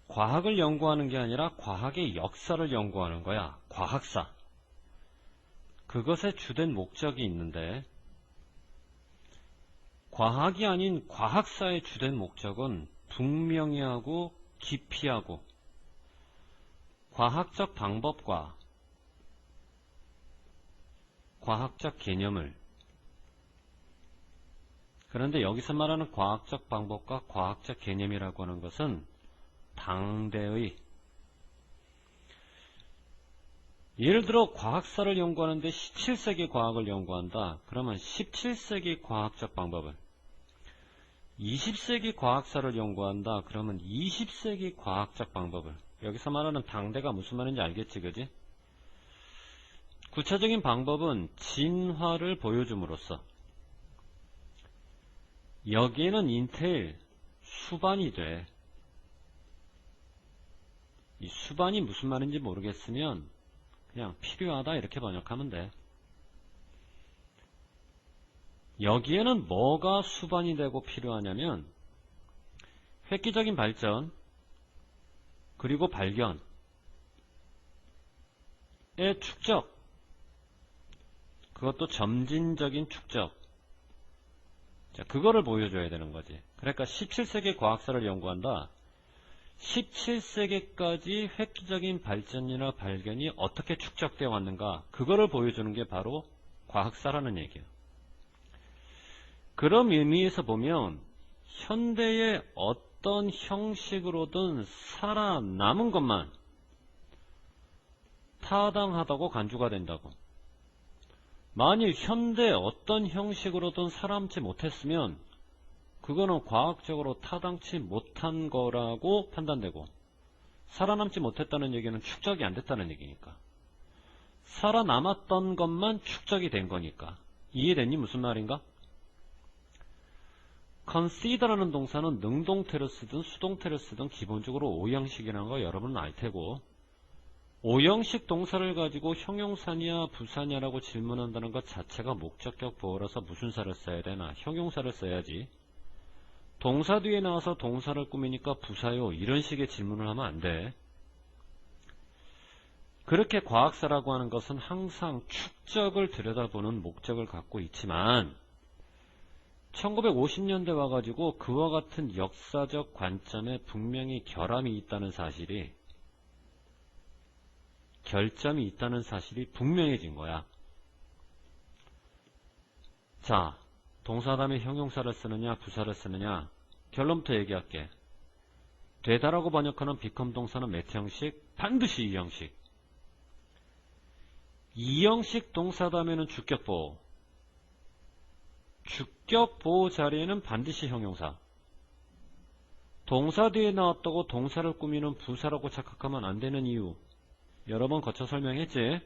과학을 연구하는 게 아니라 과학의 역사를 연구하는 거야. 과학사. 그것의 주된 목적이 있는데 과학이 아닌 과학사의 주된 목적은 분명히하고 깊이하고 과학적 방법과 과학적 개념을, 그런데 여기서 말하는 과학적 방법과 과학적 개념이라고 하는 것은 당대의, 예를 들어 과학사를 연구하는데 17세기 과학을 연구한다. 그러면 17세기 과학적 방법을, 20세기 과학사를 연구한다. 그러면 20세기 과학적 방법을, 여기서 말하는 당대가 무슨 말인지 알겠지, 그지? 구체적인 방법은 진화를 보여줌으로써, 여기에는 인테일 수반이 돼. 이 수반이 무슨 말인지 모르겠으면 그냥 필요하다 이렇게 번역하면 돼. 여기에는 뭐가 수반이 되고 필요하냐면 획기적인 발전 그리고 발견의 축적, 그것도 점진적인 축적, 자, 그거를 보여줘야 되는 거지. 그러니까 17세기 과학사를 연구한다. 17세기까지 획기적인 발전이나 발견이 어떻게 축적되어 왔는가, 그거를 보여주는 게 바로 과학사라는 얘기예요. 그런 의미에서 보면 현대의 어떤 형식으로든 살아남은 것만 타당하다고 간주가 된다고. 만일 현대 어떤 형식으로든 살아남지 못했으면 그거는 과학적으로 타당치 못한 거라고 판단되고, 살아남지 못했다는 얘기는 축적이 안 됐다는 얘기니까, 살아남았던 것만 축적이 된 거니까. 이해됐니? 무슨 말인가? consider라는 동사는 능동태를 쓰든 수동태를 쓰든 기본적으로 오형식이라는 거 여러분은 알 테고, 오형식 동사를 가지고 형용사냐 부사냐라고 질문한다는 것 자체가 목적격 보어라서 무슨 사를 써야 되나? 형용사를 써야지. 동사 뒤에 나와서 동사를 꾸미니까 부사요 이런 식의 질문을 하면 안 돼. 그렇게 과학사라고 하는 것은 항상 축적을 들여다보는 목적을 갖고 있지만 1950년대 와가지고 그와 같은 역사적 관점에 분명히 결점이 있다는 사실이 분명해진 거야. 자, 동사 다음에 형용사를 쓰느냐 부사를 쓰느냐, 결론부터 얘기할게. 되다라고 번역하는 become 동사는 몇 형식? 반드시 이 형식. 이 형식 동사 다음에는 주격보호. 주격보호 자리에는 반드시 형용사. 동사 뒤에 나왔다고 동사를 꾸미는 부사라고 착각하면 안 되는 이유 여러 번 거쳐 설명했지.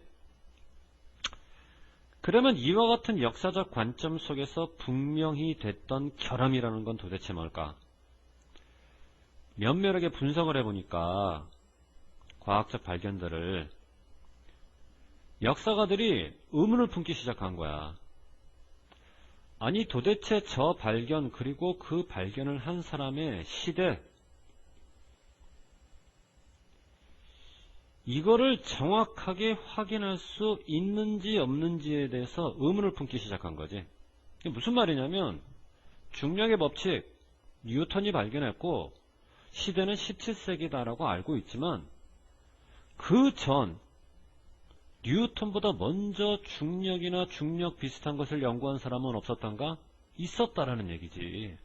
그러면 이와 같은 역사적 관점 속에서 분명히 됐던 결함이라는 건 도대체 뭘까? 면밀하게 분석을 해보니까 과학적 발견들을 역사가들이 의문을 품기 시작한 거야. 아니 도대체 저 발견 그리고 그 발견을 한 사람의 시대, 이거를 정확하게 확인할 수 있는지 없는지에 대해서 의문을 품기 시작한 거지. 이게 무슨 말이냐면 중력의 법칙 뉴턴이 발견했고 시대는 17세기다라고 알고 있지만 그 전 뉴턴보다 먼저 중력이나 중력 비슷한 것을 연구한 사람은 없었던가? 있었다라는 얘기지.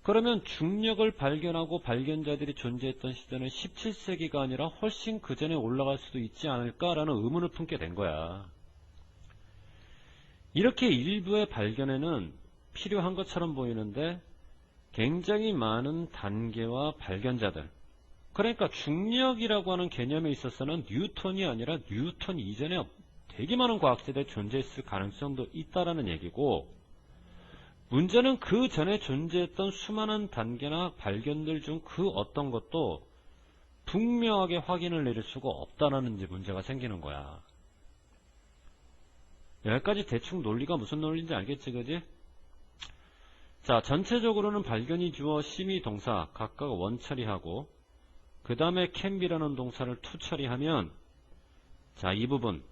그러면 중력을 발견하고 발견자들이 존재했던 시대는 17세기가 아니라 훨씬 그 전에 올라갈 수도 있지 않을까라는 의문을 품게 된 거야. 이렇게 일부의 발견에는 필요한 것처럼 보이는데 굉장히 많은 단계와 발견자들, 그러니까 중력이라고 하는 개념에 있어서는 뉴턴이 아니라 뉴턴 이전에 되게 많은 과학자들이 존재했을 가능성도 있다라는 얘기고, 문제는 그 전에 존재했던 수많은 단계나 발견들 중 그 어떤 것도 분명하게 확인을 내릴 수가 없다라는 문제가 생기는 거야. 여기까지 대충 논리가 무슨 논리인지 알겠지, 그지? 자, 전체적으로는 발견이 주어, 심의 동사 각각 원처리하고 그 다음에 can be라는 동사를 to 처리하면, 자, 이 부분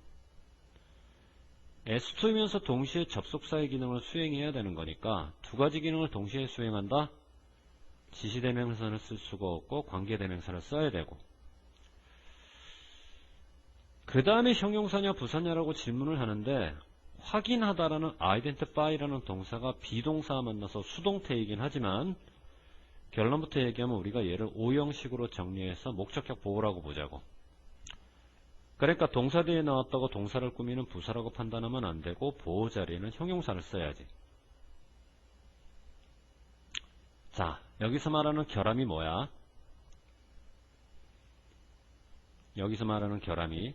S2이면서 동시에 접속사의 기능을 수행해야 되는 거니까 두 가지 기능을 동시에 수행한다. 지시대명사를 쓸 수가 없고 관계대명사를 써야 되고, 그 다음에 형용사냐 부사냐라고 질문을 하는데, 확인하다라는 identify라는 동사가 비동사와 만나서 수동태이긴 하지만 결론부터 얘기하면 우리가 얘를 오형식으로 정리해서 목적격 보호라고 보자고. 그러니까 동사 뒤에 나왔다고 동사를 꾸미는 부사라고 판단하면 안 되고 보호 자리에는 형용사를 써야지. 자, 여기서 말하는 결함이 뭐야? 여기서 말하는 결함이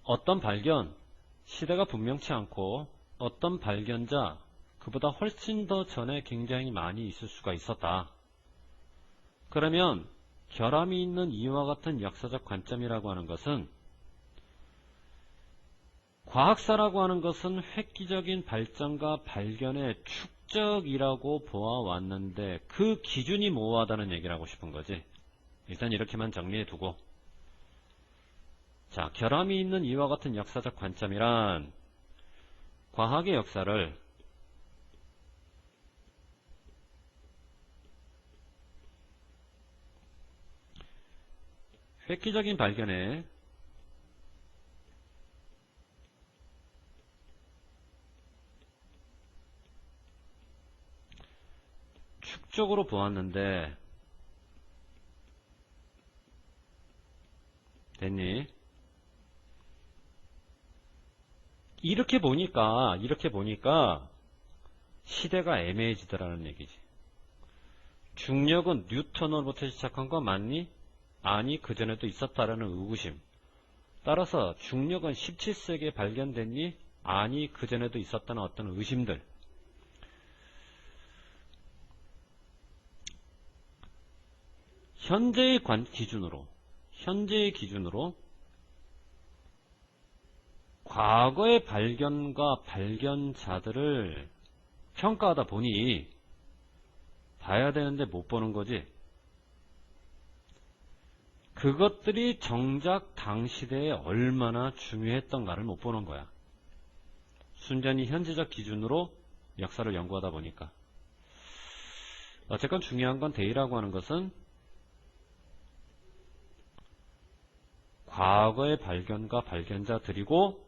어떤 발견, 시대가 분명치 않고 어떤 발견자, 그보다 훨씬 더 전에 굉장히 많이 있을 수가 있었다. 그러면 결함이 있는 이와 같은 역사적 관점이라고 하는 것은, 과학사라고 하는 것은 획기적인 발전과 발견의 축적이라고 보아왔는데 그 기준이 모호하다는 얘기를 하고 싶은 거지. 일단 이렇게만 정리해 두고, 자, 결함이 있는 이와 같은 역사적 관점이란 과학의 역사를 획기적인 발견에 축적으로 보았는데, 됐니? 이렇게 보니까 시대가 애매해지더라는 얘기지. 중력은 뉴턴으로부터 시작한 거 맞니? 아니, 그전에도 있었다라는 의구심. 따라서 중력은 17세기에 발견됐니? 아니, 그전에도 있었다는 어떤 의심들. 현재의 기준으로 과거의 발견과 발견자들을 평가하다 보니 봐야 되는데 못 보는 거지. 그것들이 정작 당시대에 얼마나 중요했던가를 못 보는 거야. 순전히 현재적 기준으로 역사를 연구하다 보니까. 어쨌건 중요한 건 데이라고 하는 것은 과거의 발견과 발견자들이고,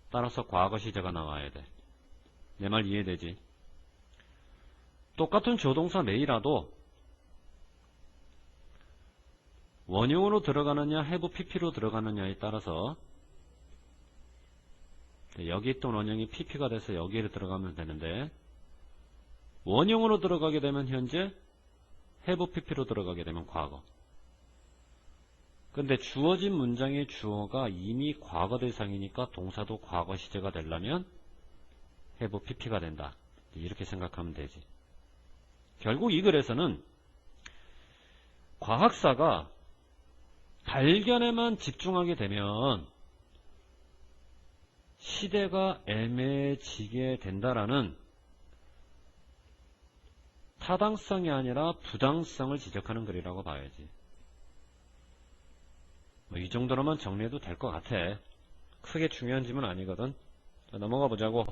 따라서 과거 시제가 나와야 돼. 내 말 이해되지? 똑같은 조동사 메이라도 원형으로 들어가느냐 have pp로 들어가느냐에 따라서, 여기 있던 원형이 pp가 돼서 여기에 들어가면 되는데, 원형으로 들어가게 되면 현재, have pp로 들어가게 되면 과거. 근데 주어진 문장의 주어가 이미 과거 대상이니까 동사도 과거 시제가 되려면 have pp가 된다. 이렇게 생각하면 되지. 결국 이 글에서는 과학사가 발견에만 집중하게 되면 시대가 애매해지게 된다라는 타당성이 아니라 부당성을 지적하는 글이라고 봐야지. 이 정도로만 정리해도 될 것 같아. 크게 중요한 질문 아니거든. 자, 넘어가 보자고.